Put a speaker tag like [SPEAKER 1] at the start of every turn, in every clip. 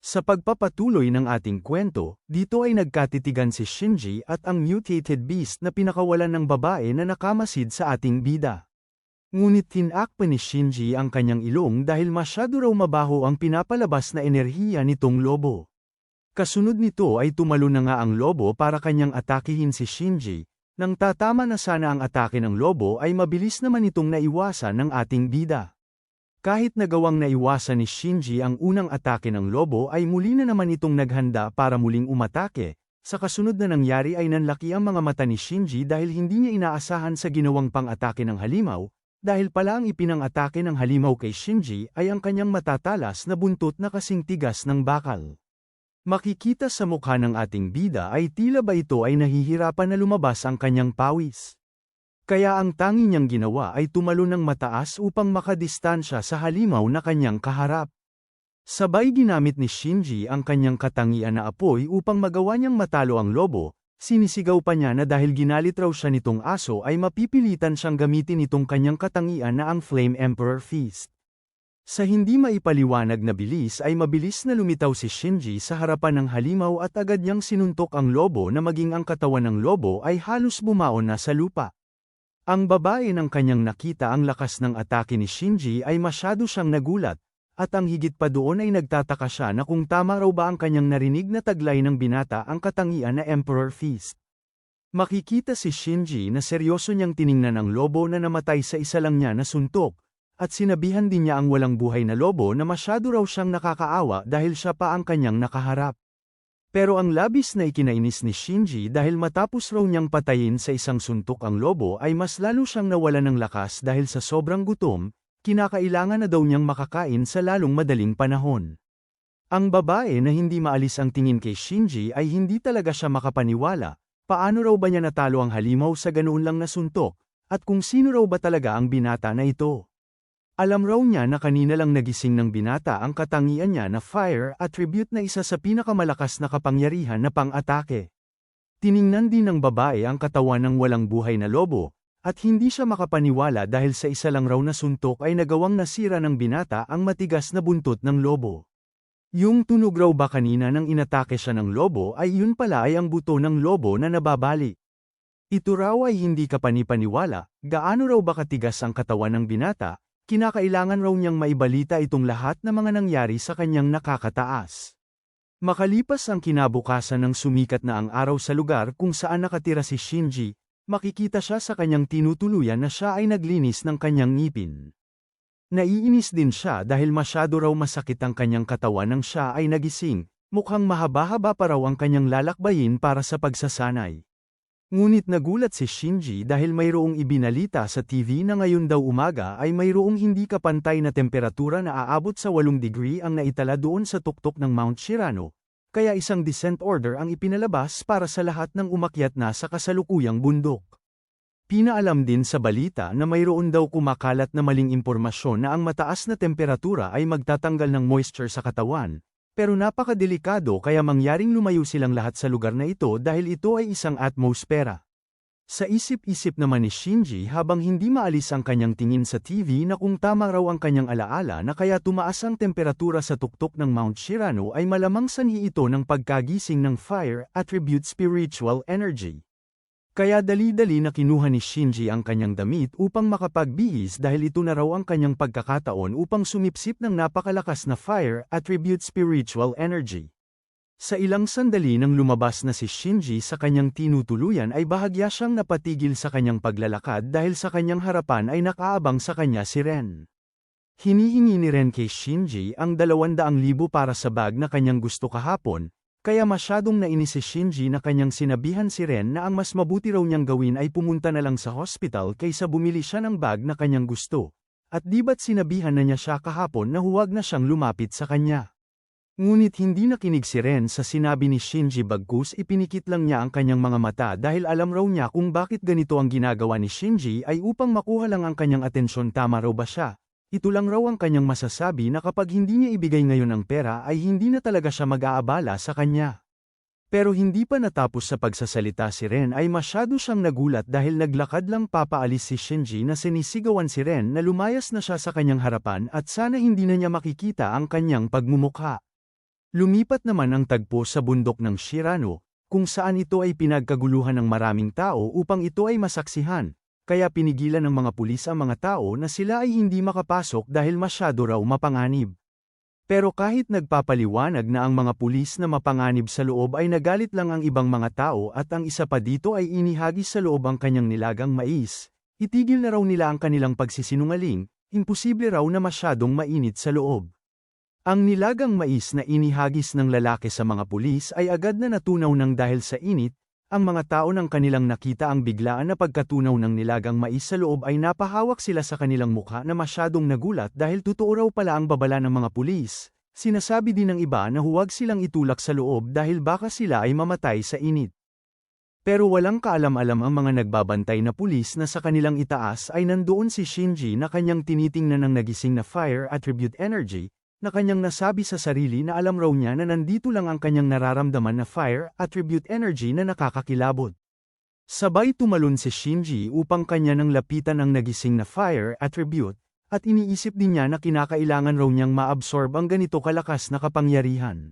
[SPEAKER 1] Sa pagpapatuloy ng ating kwento, dito ay nagkatitigan si Shinji at ang mutated beast na pinakawalan ng babae na nakamasid sa ating bida. Ngunit tinakpan ni Shinji ang kanyang ilong dahil masyado raw mabaho ang pinapalabas na enerhiya nitong lobo. Kasunod nito ay tumalo na nga ang lobo para kanyang atakihin si Shinji. Nang tatama na sana ang atake ng lobo ay mabilis naman itong naiwasan ng ating bida. Kahit nagawang naiwasan ni Shinji ang unang atake ng lobo ay muli na naman itong naghanda para muling umatake. Sa kasunod na nangyari ay nanlaki ang mga mata ni Shinji dahil hindi niya inaasahan sa ginawang pang-atake ng halimaw, dahil pala ang ipinang-atake ng halimaw kay Shinji ay ang kanyang matatalas na buntot na kasing tigas ng bakal. Makikita sa mukha ng ating bida ay tila ba ito ay nahihirapan na lumabas ang kanyang pawis. Kaya ang tangi niyang ginawa ay tumalo ng mataas upang makadistansya sa halimaw na kanyang kaharap. Sabay ginamit ni Shinji ang kanyang katangian na apoy upang magawa niyang matalo ang lobo, sinisigaw pa niya na dahil ginalit raw siya nitong aso ay mapipilitan siyang gamitin itong kanyang katangian na ang Flame Emperor Fist. Sa hindi maipaliwanag na bilis ay mabilis na lumitaw si Shinji sa harapan ng halimaw at agad niyang sinuntok ang lobo na maging ang katawan ng lobo ay halos bumaon na sa lupa. Ang babae ng kanyang nakita ang lakas ng atake ni Shinji ay masyado siyang nagulat, at ang higit pa doon ay nagtataka siya na kung tama raw ba ang kanyang narinig na taglay ng binata ang katangian na Emperor Fist. Makikita si Shinji na seryoso niyang tiningnan ang lobo na namatay sa isa lang niya na suntok, at sinabihan din niya ang walang buhay na lobo na masyado raw siyang nakakaawa dahil siya pa ang kanyang nakaharap. Pero ang labis na ikinainis ni Shinji dahil matapos raw niyang patayin sa isang suntok ang lobo ay mas lalo siyang nawalan ng lakas dahil sa sobrang gutom, kinakailangan na daw niyang makakain sa lalong madaling panahon. Ang babae na hindi maalis ang tingin kay Shinji ay hindi talaga siya makapaniwala, paano raw ba niya natalo ang halimaw sa ganoon lang na suntok, at kung sino raw ba talaga ang binata na ito. Alam raw niya na kanina lang nagising ng binata ang katangian niya na fire attribute na isa sa pinakamalakas na kapangyarihan na pang-atake. Tiningnan din ng babae ang katawan ng walang buhay na lobo, at hindi siya makapaniwala dahil sa isa lang raw na suntok ay nagawang nasira ng binata ang matigas na buntot ng lobo. Yung tunog raw ba kanina nang inatake siya ng lobo ay yun pala ay ang buto ng lobo na nababali. Ito raw ay hindi kapanipaniwala, gaano raw ba katigas ang katawan ng binata. Kinakailangan raw niyang maibalita itong lahat na mga nangyari sa kanyang nakakataas. Makalipas ang kinabukasan ng sumikat na ang araw sa lugar kung saan nakatira si Shinji, makikita siya sa kanyang tinutuluyan na siya ay naglinis ng kanyang ngipin. Naiinis din siya dahil masyado raw masakit ang kanyang katawan nang siya ay nagising, mukhang mahaba-haba pa raw ang kanyang lalakbayin para sa pagsasanay. Ngunit nagulat si Shinji dahil mayroong ibinalita sa TV na ngayon daw umaga ay mayroong hindi kapantay na temperatura na aabot sa 8 degree ang naitala doon sa tuktok ng Mount Shirano, kaya isang descent order ang ipinalabas para sa lahat ng umakyat na sa kasalukuyang bundok. Pinaalam din sa balita na mayroon daw kumakalat na maling impormasyon na ang mataas na temperatura ay magtatanggal ng moisture sa katawan. Pero napakadelikado kaya mangyaring lumayo silang lahat sa lugar na ito dahil ito ay isang atmosfera. Sa isip-isip naman ni Shinji habang hindi maalis ang kanyang tingin sa TV na kung tama raw ang kanyang alaala na kaya tumaas ang temperatura sa tuktok ng Mount Shirano ay malamang sanhi ito ng pagkagising ng fire attribute spiritual energy. Kaya dali-dali na kinuha ni Shinji ang kanyang damit upang makapagbihis dahil ito na raw ang kanyang pagkakataon upang sumipsip ng napakalakas na fire attribute spiritual energy. Sa ilang sandali nang lumabas na si Shinji sa kanyang tinutuluyan ay bahagya siyang napatigil sa kanyang paglalakad dahil sa kanyang harapan ay nakaabang sa kanya si Ren. Hinihingi ni Ren kay Shinji ang 200,000 para sa bag na kanyang gusto kahapon. Kaya masyadong nainis si Shinji na kanyang sinabihan si Ren na ang mas mabuti raw niyang gawin ay pumunta na lang sa hospital kaysa bumili siya ng bag na kanyang gusto. At di ba't sinabihan na niya siya kahapon na huwag na siyang lumapit sa kanya. Ngunit hindi nakinig si Ren sa sinabi ni Shinji bagkus ipinikit lang niya ang kanyang mga mata dahil alam raw niya kung bakit ganito ang ginagawa ni Shinji ay upang makuha lang ang kanyang atensyon tama raw ba siya. Ito lang raw ang kanyang masasabi na kapag hindi niya ibigay ngayon ang pera ay hindi na talaga siya mag-aabala sa kanya. Pero hindi pa natapos sa pagsasalita si Ren ay masyado siyang nagulat dahil naglakad lang papaalis si Shinji na sinisigawan si Ren na lumayas na siya sa kanyang harapan at sana hindi na niya makikita ang kanyang pagmumukha. Lumipat naman ang tagpo sa bundok ng Shirano, kung saan ito ay pinagkaguluhan ng maraming tao upang ito ay masaksihan, kaya pinigilan ng mga pulis ang mga tao na sila ay hindi makapasok dahil masyado raw mapanganib. Pero kahit nagpapaliwanag na ang mga pulis na mapanganib sa loob ay nagalit lang ang ibang mga tao at ang isa pa dito ay inihagis sa loob ang kanyang nilagang mais, itigil na raw nila ang kanilang pagsisinungaling, imposible raw na masyadong mainit sa loob. Ang nilagang mais na inihagis ng lalaki sa mga pulis ay agad na natunaw ng dahil sa init, ang mga tao nang kanilang nakita ang biglaan na pagkatunaw ng nilagang mais sa loob ay napahawak sila sa kanilang mukha na masyadong nagulat dahil totoo raw pala ang babala ng mga pulis. Sinasabi din ng iba na huwag silang itulak sa loob dahil baka sila ay mamatay sa init. Pero walang kaalam-alam ang mga nagbabantay na pulis na sa kanilang itaas ay nandoon si Shinji na kanyang tinitingnan ng nagising na fire attribute energy, na kanyang nasabi sa sarili na alam raw niya na nandito lang ang kanyang nararamdaman na fire attribute energy na nakakakilabot. Sabay tumalon si Shinji upang kanya nang lapitan ang nagising na fire attribute, at iniisip din niya na kinakailangan raw niyang maabsorb ang ganito kalakas na kapangyarihan.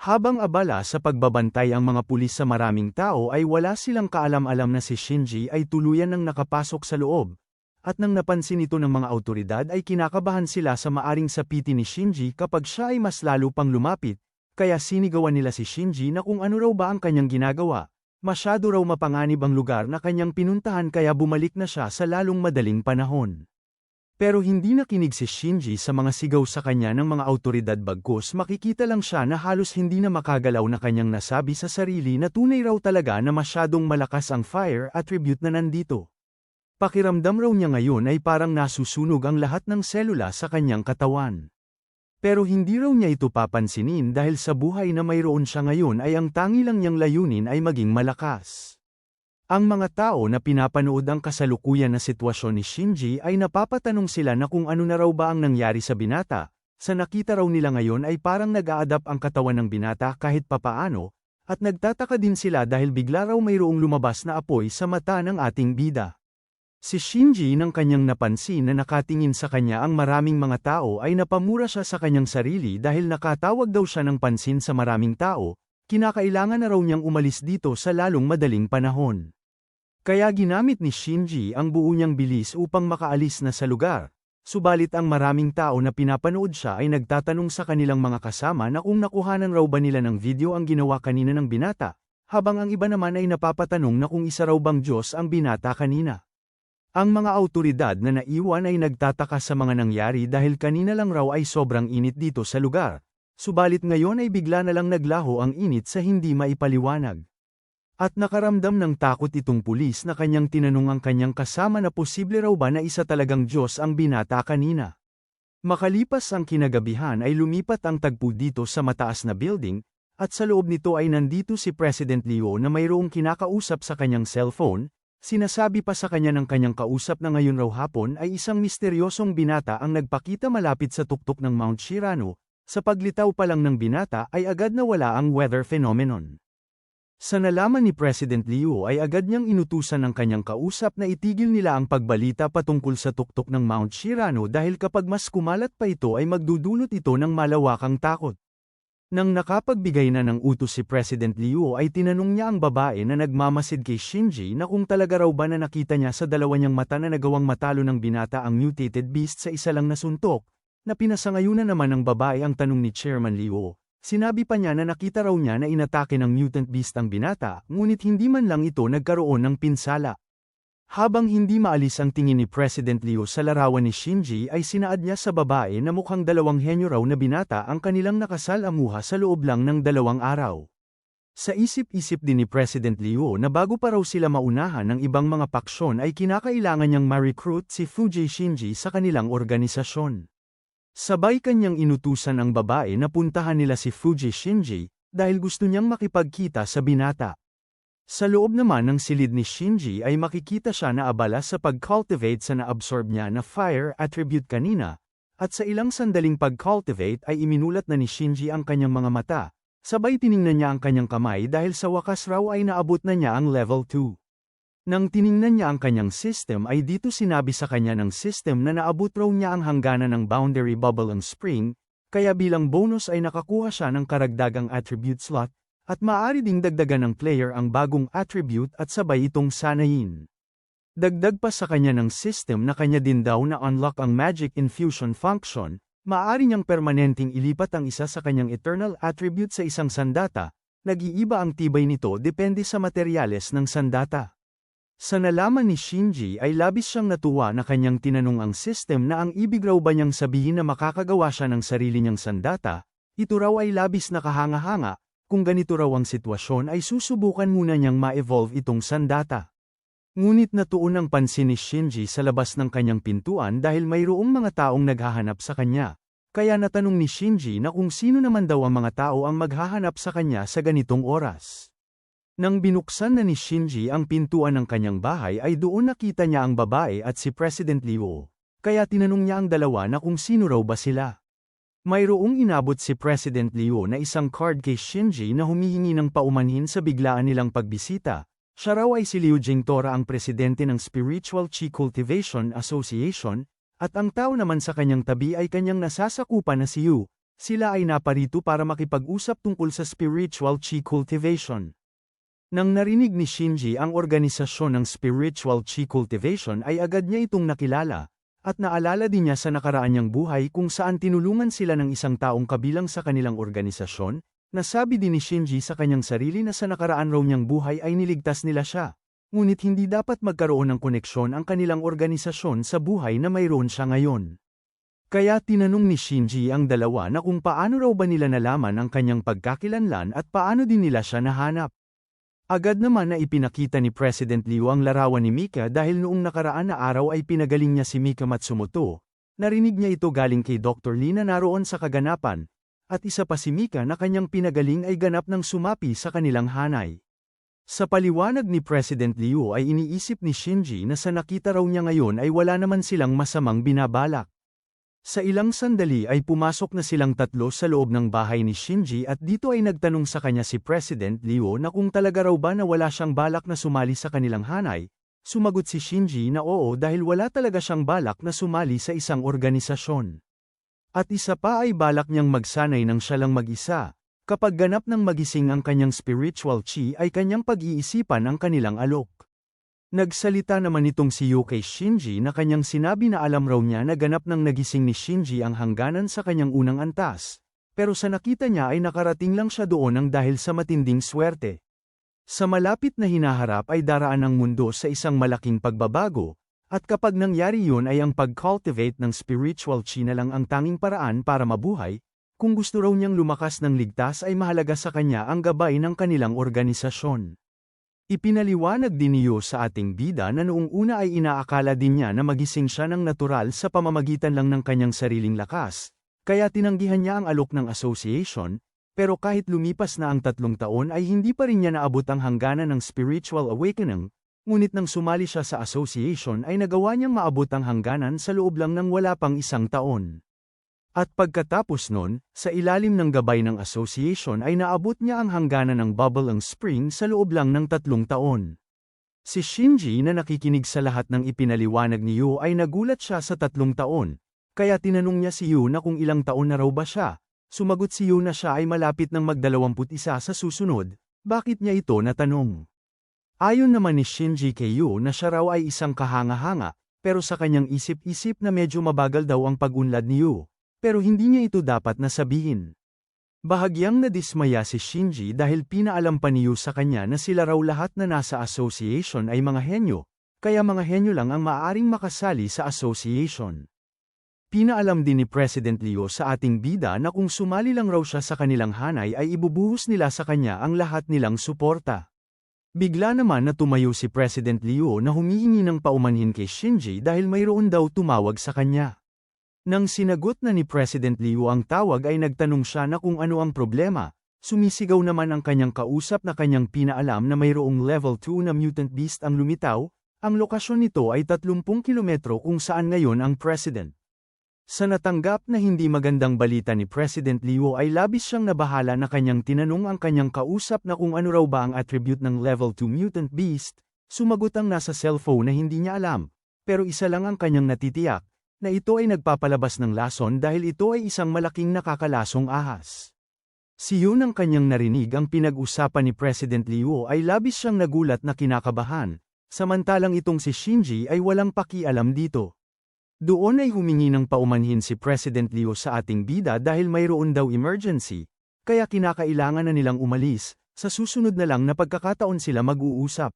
[SPEAKER 1] Habang abala sa pagbabantay ang mga pulis sa maraming tao ay wala silang kaalam-alam na si Shinji ay tuluyan nang nakapasok sa loob, at nang napansin ito ng mga awtoridad ay kinakabahan sila sa maaring sapitin ni Shinji kapag siya ay mas lalo pang lumapit, kaya sinigawan nila si Shinji na kung ano raw ba ang kanyang ginagawa. Masyado raw mapanganib ang lugar na kanyang pinuntahan kaya bumalik na siya sa lalong madaling panahon. Pero hindi nakinig si Shinji sa mga sigaw sa kanya ng mga awtoridad bagkus makikita lang siya na halos hindi na makagalaw na kanyang nasabi sa sarili na tunay raw talaga na masyadong malakas ang fire attribute na nandito. Pakiramdam raw niya ngayon ay parang nasusunog ang lahat ng selula sa kanyang katawan. Pero hindi raw niya ito papansinin dahil sa buhay na mayroon siya ngayon ay ang tangi lang niyang layunin ay maging malakas. Ang mga tao na pinapanood ang kasalukuyan na sitwasyon ni Shinji ay napapatanong sila na kung ano na raw ba ang nangyari sa binata, sa nakita raw nila ngayon ay parang nag-a-adapt ang katawan ng binata kahit papaano, at nagtataka din sila dahil bigla raw mayroong lumabas na apoy sa mata ng ating bida. Si Shinji nang kanyang napansin na nakatingin sa kanya ang maraming mga tao ay napamura siya sa kanyang sarili dahil nakatawag daw siya ng pansin sa maraming tao, kinakailangan na raw niyang umalis dito sa lalong madaling panahon. Kaya ginamit ni Shinji ang buo niyang bilis upang makaalis na sa lugar, subalit ang maraming tao na pinapanood siya ay nagtatanong sa kanilang mga kasama na kung nakuhanan raw ba nila ng video ang ginawa kanina ng binata, habang ang iba naman ay napapatanong na kung isa raw bang Diyos ang binata kanina. Ang mga awtoridad na naiwan ay nagtataka sa mga nangyari dahil kanina lang raw ay sobrang init dito sa lugar, subalit ngayon ay bigla na lang naglaho ang init sa hindi maipaliwanag. At nakaramdam ng takot itong pulis na kanyang tinanong ang kanyang kasama na posible raw ba na isa talagang Diyos ang binata kanina. Makalipas ang kinagabihan ay lumipat ang tagpo dito sa mataas na building, at sa loob nito ay nandito si President Liu na mayroong kinakausap sa kanyang cellphone, sinasabi pa sa kanya ng kanyang kausap na ngayon raw hapon ay isang misteryosong binata ang nagpakita malapit sa tuktok ng Mount Shirano, sa paglitaw pa lang ng binata ay agad na wala ang weather phenomenon. Sa nalaman ni President Liu ay agad niyang inutusan ng kanyang kausap na itigil nila ang pagbalita patungkol sa tuktok ng Mount Shirano dahil kapag mas kumalat pa ito ay magdudulot ito ng malawakang takot. Nang nakapagbigay na ng utos si President Liu ay tinanong niya ang babae na nagmamasid kay Shinji na kung talaga raw ba na nakita niya sa dalawa niyang mata na nagawang matalo ng binata ang mutated beast sa isa lang na suntok, na pinasangayunan naman ng babae ang tanong ni Chairman Liu. Sinabi pa niya na nakita raw niya na inatake ng mutant beast ang binata, ngunit hindi man lang ito nagkaroon ng pinsala. Habang hindi maalis ang tingin ni President Liu sa larawan ni Shinji ay sinaad niya sa babae na mukhang dalawang henyo raw na binata ang kanilang nakasalamuha sa loob lang ng 2 araw. Sa isip-isip din ni President Liu na bago pa raw sila maunahan ng ibang mga paksyon ay kinakailangan niyang ma-recruit si Fuji Shinji sa kanilang organisasyon. Sabay kanyang inutusan ang babae na puntahan nila si Fuji Shinji, dahil gusto niyang makipagkita sa binata. Sa loob naman ng silid ni Shinji ay makikita siya na abala sa pag-cultivate sa na-absorb niya na fire attribute kanina, at sa ilang sandaling pag-cultivate ay iminulat na ni Shinji ang kanyang mga mata, sabay tiningnan niya ang kanyang kamay dahil sa wakas raw ay naabot na niya ang level 2. Nang tiningnan niya ang kanyang system ay dito sinabi sa kanya ng system na naabot raw niya ang hangganan ng boundary bubble and spring, kaya bilang bonus ay nakakuha siya ng karagdagang attribute slot, at maaari ding dagdagan ng player ang bagong attribute at sabay itong sanayin. Dagdag pa sa kanya ng system na kanya din daw na unlock ang Magic Infusion function, maaari niyang permanenteng ilipat ang isa sa kanyang eternal attribute sa isang sandata, nag-iiba ang tibay nito depende sa materyales ng sandata. Sa nalaman ni Shinji ay labis siyang natuwa na kanyang tinanong ang system na ang ibig raw ba niyang sabihin na makakagawa siya ng sarili niyang sandata, ito raw ay labis na kahanga-hanga, kung ganito raw ang sitwasyon ay susubukan muna niyang ma-evolve itong sandata. Ngunit natuon ang pansin ni Shinji sa labas ng kanyang pintuan dahil mayroong mga taong naghahanap sa kanya, kaya natanong ni Shinji na kung sino naman daw ang mga tao ang maghahanap sa kanya sa ganitong oras. Nang binuksan na ni Shinji ang pintuan ng kanyang bahay ay doon nakita niya ang babae at si President Liu, kaya tinanong niya ang dalawa na kung sino raw ba sila. Mayroong inabot si President Liu na isang card kay Shinji na humihingi ng paumanhin sa biglaan nilang pagbisita. Siya raw ay si Liu Jingtora ang presidente ng Spiritual Chi Cultivation Association, at ang tao naman sa kanyang tabi ay kanyang nasasakupan na si Yu. Sila ay naparito para makipag-usap tungkol sa Spiritual Chi Cultivation. Nang narinig ni Shinji ang organisasyon ng Spiritual Chi Cultivation ay agad niya itong nakilala, at naalala din niya sa nakaraan niyang buhay kung saan tinulungan sila ng isang taong kabilang sa kanilang organisasyon. Nasabi din ni Shinji sa kanyang sarili na sa nakaraan raw niyang buhay ay niligtas nila siya, ngunit hindi dapat magkaroon ng koneksyon ang kanilang organisasyon sa buhay na mayroon siya ngayon. Kaya tinanong ni Shinji ang dalawa na kung paano raw ba nila nalaman ang kanyang pagkakilanlan at paano din nila siya nahanap. Agad naman na ipinakita ni President Liu ang larawan ni Mika dahil noong nakaraan na araw ay pinagaling niya si Mika Matsumoto. Narinig niya ito galing kay Dr. Lee na naroon sa kaganapan, at isa pa si Mika na kanyang pinagaling ay ganap ng sumapi sa kanilang hanay. Sa paliwanag ni President Liu ay iniisip ni Shinji na sa nakita raw niya ngayon ay wala naman silang masamang binabalak. Sa ilang sandali ay pumasok na silang tatlo sa loob ng bahay ni Shinji at dito ay nagtanong sa kanya si President Liu na kung talaga raw ba na wala siyang balak na sumali sa kanilang hanay. Sumagot si Shinji na oo dahil wala talaga siyang balak na sumali sa isang organisasyon. At isa pa ay balak niyang magsanay ng siya lang mag-isa. Kapag ganap ng magising ang kanyang spiritual chi ay kanyang pag-iisipan ang kanilang alok. Nagsalita naman itong si Yu kay Shinji na kanyang sinabi na alam raw niya na ganap ng nagising ni Shinji ang hangganan sa kanyang unang antas, pero sa nakita niya ay nakarating lang siya doon ang dahil sa matinding swerte. Sa malapit na hinaharap ay daraan ang mundo sa isang malaking pagbabago, at kapag nangyari yun ay ang pag-cultivate ng spiritual chi na lang ang tanging paraan para mabuhay. Kung gusto raw niyang lumakas ng ligtas ay mahalaga sa kanya ang gabay ng kanilang organisasyon. Ipinaliwanag din niyo sa ating bida na noong una ay inaakala din niya na magising siya ng natural sa pamamagitan lang ng kanyang sariling lakas, kaya tinanggihan niya ang alok ng association, pero kahit lumipas na ang 3 taon ay hindi pa rin niya naabot ang hangganan ng spiritual awakening, ngunit nang sumali siya sa association ay nagawa niyang maabot ang hangganan sa loob lang ng wala pang 1 taon. At pagkatapos nun, sa ilalim ng gabay ng association ay naabot niya ang hangganan ng Bubble ang Spring sa loob lang ng 3 taon. Si Shinji na nakikinig sa lahat ng ipinaliwanag ni Yu ay nagulat siya sa 3 taon, kaya tinanong niya si Yu na kung ilang taon na raw ba siya. Sumagot si Yu na siya ay malapit ng mag-21 sa susunod. Bakit niya ito natanong? Ayon naman ni Shinji kay Yu na siya raw ay isang kahanga-hanga, pero sa kanyang isip-isip na medyo mabagal daw ang pag-unlad ni Yu. Pero hindi niya ito dapat na sabihin. Bahagyang nadismaya si Shinji dahil pinaalam pa ni Yu sa kanya na sila raw lahat na nasa association ay mga henyo, kaya mga henyo lang ang maaaring makasali sa association. Pinaalam din ni President Liu sa ating bida na kung sumali lang raw siya sa kanilang hanay ay ibubuhos nila sa kanya ang lahat nilang suporta. Bigla naman na tumayo si President Liu na humihingi ng paumanhin kay Shinji dahil mayroon daw tumawag sa kanya. Nang sinagot na ni President Liu ang tawag ay nagtanong siya na kung ano ang problema, sumisigaw naman ang kanyang kausap na kanyang pinaalam na mayroong level 2 na mutant beast ang lumitaw, ang lokasyon nito ay 30 kilometro kung saan ngayon ang President. Sa natanggap na hindi magandang balita ni President Liu ay labis siyang nabahala na kanyang tinanong ang kanyang kausap na kung ano raw ba ang attribute ng level 2 mutant beast, sumagot ang nasa cellphone na hindi niya alam, pero isa lang ang kanyang natitiyak. na ito ay nagpapalabas ng lason dahil ito ay isang malaking nakakalasong ahas. Si Yoon ang kanyang narinig ang pinag-usapan ni President Liu ay labis siyang nagulat na kinakabahan, samantalang itong si Shinji ay walang pakialam dito. Doon ay humingi ng paumanhin si President Liu sa ating bida dahil mayroon daw emergency, kaya kinakailangan na nilang umalis, sa susunod na lang na pagkakataon sila mag-uusap.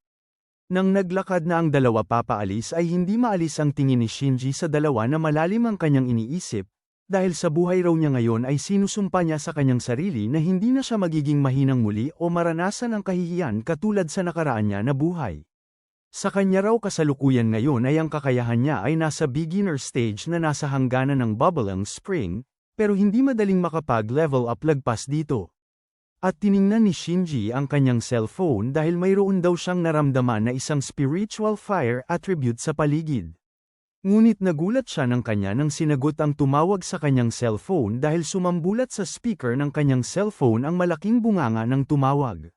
[SPEAKER 1] Nang naglakad na ang dalawa papaalis ay hindi maalis ang tingin ni Shinji sa dalawa na malalim ang kanyang iniisip, dahil sa buhay raw niya ngayon ay sinusumpa niya sa kanyang sarili na hindi na siya magiging mahinang muli o maranasan ang kahihiyan katulad sa nakaraan niya na buhay. Sa kanya raw kasalukuyan ngayon ay ang kakayahan niya ay nasa beginner stage na nasa hangganan ng bubbling spring, pero hindi madaling makapag-level up lagpas dito. At tiningnan ni Shinji ang kanyang cellphone dahil mayroon daw siyang naramdaman na isang spiritual fire attribute sa paligid. Ngunit nagulat siya ng kanya nang sinagot ang tumawag sa kanyang cellphone dahil sumambulat sa speaker ng kanyang cellphone ang malaking bunganga ng tumawag.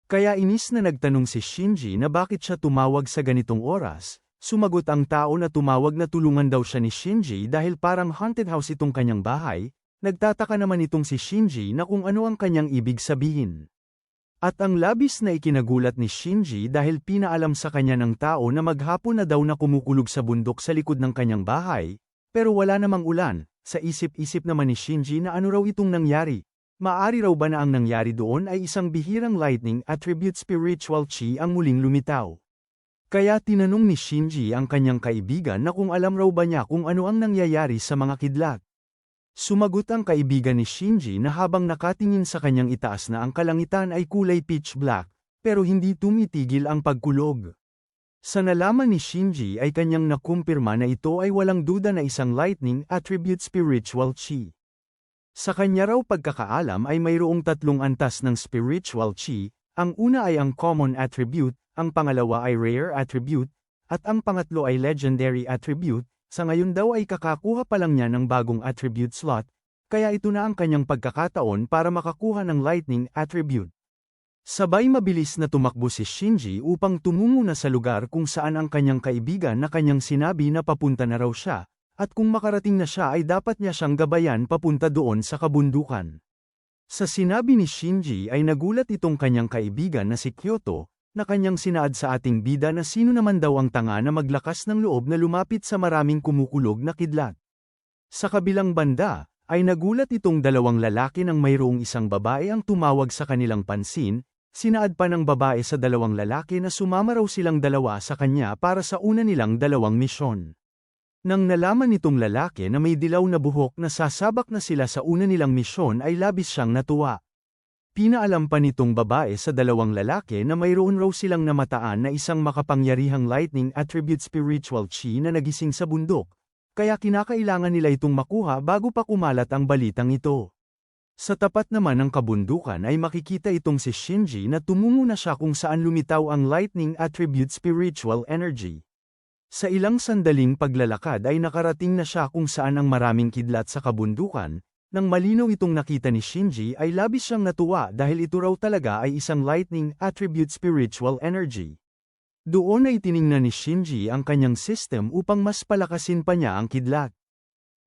[SPEAKER 1] Kaya inis na nagtanong si Shinji na bakit siya tumawag sa ganitong oras, sumagot ang tao na tumawag na tulungan daw siya ni Shinji dahil parang haunted house itong kanyang bahay, nagtataka naman itong si Shinji na kung ano ang kanyang ibig sabihin. At ang labis na ikinagulat ni Shinji dahil pinaalam sa kanya ng tao na maghapon na daw na kumukulog sa bundok sa likod ng kanyang bahay, pero wala namang ulan, sa isip-isip naman ni Shinji na ano raw itong nangyari. Maari raw ba na ang nangyari doon ay isang bihirang lightning attribute spiritual chi ang muling lumitaw. Kaya tinanong ni Shinji ang kanyang kaibigan na kung alam raw ba niya kung ano ang nangyayari sa mga kidlat. Sumagot ang kaibigan ni Shinji na habang nakatingin sa kanyang itaas na ang kalangitan ay kulay pitch black, pero hindi tumitigil ang pagkulog. Sa nalaman ni Shinji ay kanyang nakumpirma na ito ay walang duda na isang lightning attribute spiritual chi. Sa kanya raw pagkakaalam ay mayroong tatlong antas ng spiritual chi, ang una ay ang common attribute, ang pangalawa ay rare attribute, at ang pangatlo ay legendary attribute. Sa ngayon daw ay kakakuha pa lang niya ng bagong attribute slot, kaya ito na ang kanyang pagkakataon para makakuha ng lightning attribute. Sabay mabilis na tumakbo si Shinji upang tumungo na sa lugar kung saan ang kanyang kaibigan na kanyang sinabi na papunta na raw siya, at kung makarating na siya ay dapat niya siyang gabayan papunta doon sa kabundukan. Sa sinabi ni Shinji ay nagulat itong kanyang kaibigan na si Kyoto, na kanyang sinaad sa ating bida na sino naman daw ang tanga na maglakas ng loob na lumapit sa maraming kumukulog na kidlat. Sa kabilang banda, ay nagulat itong dalawang lalaki nang mayroong isang babae ang tumawag sa kanilang pansin, sinaad pa ng babae sa dalawang lalaki na sumama raw silang dalawa sa kanya para sa una nilang dalawang misyon. Nang nalaman nitong lalaki na may dilaw na buhok na sasabak na sila sa una nilang misyon ay labis siyang natuwa. Pinaalam pa nitong babae sa dalawang lalaki na mayroon raw silang namataan na isang makapangyarihang lightning attribute spiritual chi na nagising sa bundok, kaya kinakailangan nila itong makuha bago pa kumalat ang balitang ito. Sa tapat naman ng kabundukan ay makikita itong si Shinji na tumungo na siya kung saan lumitaw ang lightning attribute spiritual energy. Sa ilang sandaling paglalakad ay nakarating na siya kung saan ang maraming kidlat sa kabundukan. Nang malinaw itong nakita ni Shinji ay labis siyang natuwa dahil ito raw talaga ay isang lightning attribute spiritual energy. Doon ay tiningnan ni Shinji ang kanyang system upang mas palakasin pa niya ang kidlat.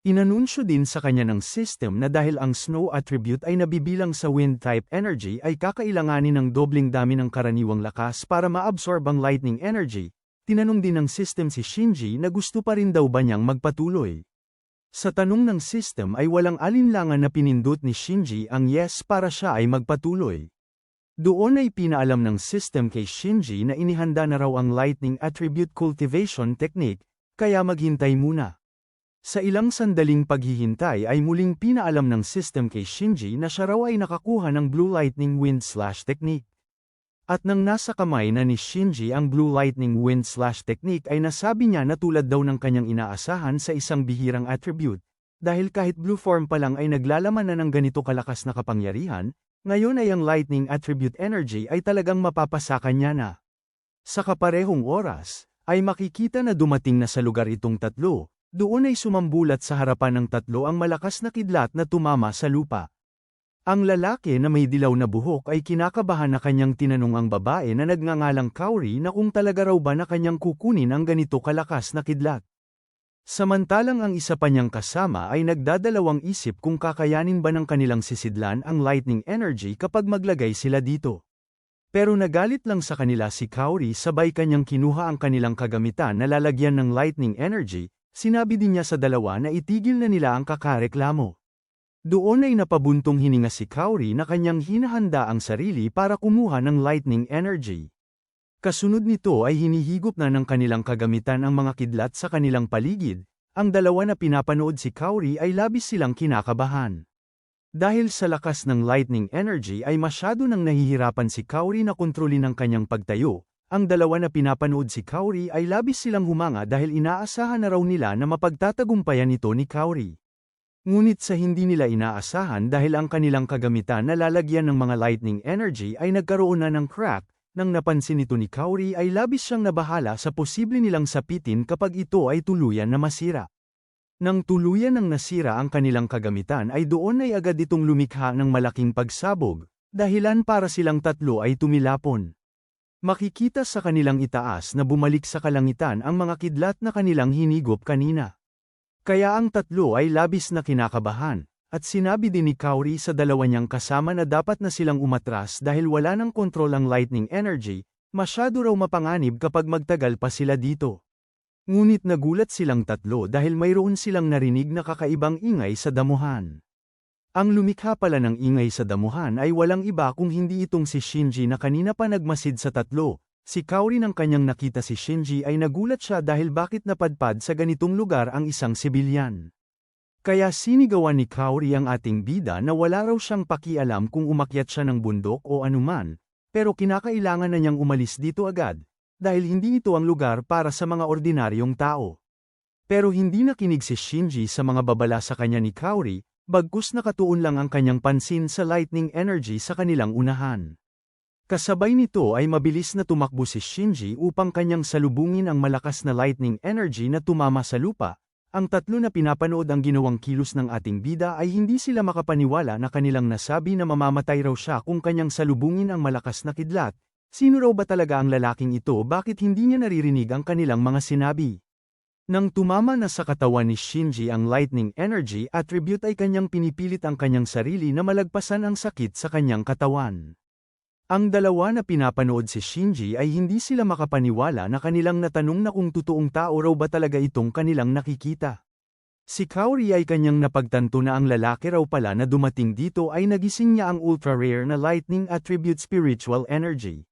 [SPEAKER 1] Inanunsyo din sa kanya ng system na dahil ang snow attribute ay nabibilang sa wind type energy ay kakailanganin ng dobling dami ng karaniwang lakas para maabsorb ang lightning energy. Tinanong din ng system si Shinji na gusto pa rin daw ba niyang magpatuloy. Sa tanong ng system ay walang alinlangan na pinindot ni Shinji ang yes para siya ay magpatuloy. Doon ay pinaalam ng system kay Shinji na inihanda na raw ang lightning attribute cultivation technique, kaya maghintay muna. Sa ilang sandaling paghihintay ay muling pinaalam ng system kay Shinji na siya raw ay nakakuha ng blue lightning wind slash technique. At nang nasa kamay na ni Shinji ang Blue Lightning Wind Slash technique ay nasabi niya na tulad daw ng kanyang inaasahan sa isang bihirang attribute, dahil kahit blue form pa lang ay naglalaman na ng ganito kalakas na kapangyarihan, ngayon ay ang Lightning Attribute Energy ay talagang mapapasakan niya na. Sa kaparehong oras, ay makikita na dumating na sa lugar itong tatlo, doon ay sumambulat sa harapan ng tatlo ang malakas na kidlat na tumama sa lupa. Ang lalaki na may dilaw na buhok ay kinakabahan na kanyang tinanong ang babae na nagngangalang Kaori na kung talaga raw ba na kanyang kukunin ang ganito kalakas na kidlat. Samantalang ang isa pa niyang kasama ay nagdadalawang isip kung kakayanin ba ng kanilang sisidlan ang lightning energy kapag maglagay sila dito. Pero nagalit lang sa kanila si Kaori sabay kanyang kinuha ang kanilang kagamitan na lalagyan ng lightning energy, sinabi din niya sa dalawa na itigil na nila ang kakareklamo. Doon ay napabuntong hininga si Kaori na kanyang hinahanda ang sarili para kumuha ng lightning energy. Kasunod nito ay hinihigop na ng kanilang kagamitan ang mga kidlat sa kanilang paligid, ang dalawa na pinapanood si Kaori ay labis silang kinakabahan. Dahil sa lakas ng lightning energy ay masyado nang nahihirapan si Kaori na kontrolin ang kanyang pagtayo, ang dalawa na pinapanood si Kaori ay labis silang humanga dahil inaasahan na raw nila na mapagtatagumpayan ito ni Kaori. Ngunit sa hindi nila inaasahan dahil ang kanilang kagamitan na lalagyan ng mga lightning energy ay nagkaroon na ng crack, nang napansin ito ni Kaori ay labis siyang nabahala sa posible nilang sapitin kapag ito ay tuluyan na masira. Nang tuluyan ng nasira ang kanilang kagamitan ay doon ay agad itong lumikha ng malaking pagsabog, dahilan para silang tatlo ay tumilapon. Makikita sa kanilang itaas na bumalik sa kalangitan ang mga kidlat na kanilang hinigop kanina. Kaya ang tatlo ay labis na kinakabahan. At sinabi din ni Kaori sa dalawa niyang kasama na dapat na silang umatras dahil wala ng kontrol ang lightning energy, masyado raw mapanganib kapag magtagal pa sila dito. Ngunit nagulat silang tatlo dahil mayroon silang narinig na kakaibang ingay sa damuhan. Ang lumikha pala ng ingay sa damuhan ay walang iba kung hindi itong si Shinji na kanina pa nagmasid sa tatlo. Si Kaori nang kanyang nakita si Shinji ay nagulat siya dahil bakit napadpad sa ganitong lugar ang isang sibilyan. Kaya sinigawan ni Kaori ang ating bida na wala raw siyang pakialam kung umakyat siya ng bundok o anuman, pero kinakailangan na niyang umalis dito agad, dahil hindi ito ang lugar para sa mga ordinaryong tao. Pero hindi nakinig si Shinji sa mga babala sa kanya ni Kaori, bagkus nakatuon lang ang kanyang pansin sa lightning energy sa kanilang unahan. Kasabay nito ay mabilis na tumakbo si Shinji upang kanyang salubungin ang malakas na lightning energy na tumama sa lupa. Ang tatlo na pinapanood ang ginawang kilos ng ating bida ay hindi sila makapaniwala na kanilang nasabi na mamamatay raw siya kung kanyang salubungin ang malakas na kidlat. Sino raw ba talaga ang lalaking ito, bakit hindi niya naririnig ang kanilang mga sinabi? Nang tumama na sa katawan ni Shinji ang lightning energy attribute ay kanyang pinipilit ang kanyang sarili na malagpasan ang sakit sa kanyang katawan. Ang dalawa na pinapanood si Shinji ay hindi sila makapaniwala na kanilang natanong na kung totoong tao raw ba talaga itong kanilang nakikita. Si Kaori ay kanyang napagtanto na ang lalaki raw pala na dumating dito ay nagising niya ang ultra-rare na lightning attribute spiritual energy.